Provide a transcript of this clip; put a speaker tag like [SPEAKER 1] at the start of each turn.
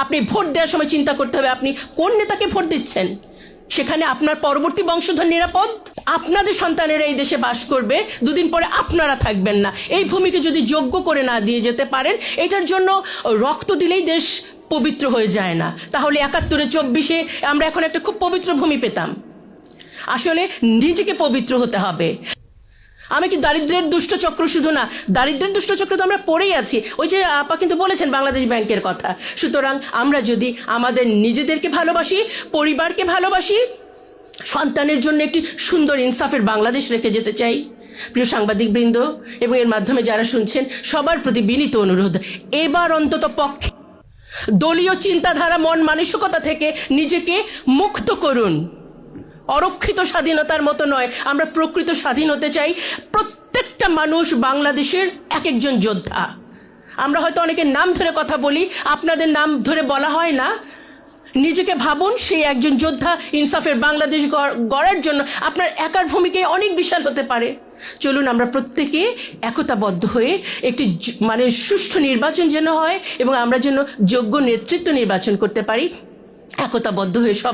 [SPEAKER 1] আপনি ভোট দেওয়ার সময় চিন্তা করতে হবে আপনি কোন নেতাকে ভোট দিচ্ছেন, সেখানে আপনার পরবর্তী বংশধর নিরাপদ। আপনাদের সন্তানেরা এই দেশে বাস করবে, দুদিন পরে আপনারা থাকবেন না। এই ভূমিকে যদি যোগ্য করে না দিয়ে যেতে পারেন, এটার জন্য রক্ত দিলেই দেশ পবিত্র হয়ে যায় না। তাহলে ৭১-এ ২৪-এ আমরা এখন একটা খুব পবিত্র ভূমি পেতাম। আসলে নিজেকে পবিত্র হতে হবে। আমি কি দারিদ্র্যের দুষ্টচক্র, শুধু না, দারিদ্র্যের দুষ্টচক্র তো আমরা পড়েই আছি। ওই যে আপা কিন্তু বলেছেন বাংলাদেশ ব্যাংকের কথা। সুতরাং আমরা যদি আমাদের নিজেদেরকে ভালোবাসি, পরিবারকে ভালোবাসি, সন্তানের জন্য একটি সুন্দর ইনসাফের বাংলাদেশ রেখে যেতে চাই, প্রিয় সাংবাদিক বৃন্দ এবং এর মাধ্যমে যারা শুনছেন সবার প্রতি বিনীত অনুরোধ, এবার অন্তত পক্ষে দলীয় চিন্তাধারা, মন মানসিকতা থেকে নিজেকে মুক্ত করুন। অরক্ষিত স্বাধীনতার মতো নয়, আমরা প্রকৃত স্বাধীন হতে চাই। প্রত্যেকটা মানুষ বাংলাদেশের এক একজন যোদ্ধা। আমরা হয়তো অনেকের নাম ধরে কথা বলি, আপনাদের নাম ধরে বলা হয় না। নিজেকে ভাবুন সেই একজন যোদ্ধা। ইনসাফের বাংলাদেশ গড়ার জন্য আপনার একার ভূমিকায় অনেক বিশাল হতে পারে। চলুন আমরা প্রত্যেকে একতাবদ্ধ হয়ে একটি সুষ্ঠু নির্বাচন যেন হয় এবং আমরা যেন যোগ্য নেতৃত্ব নির্বাচন করতে পারি, একতাবদ্ধ হয়ে সব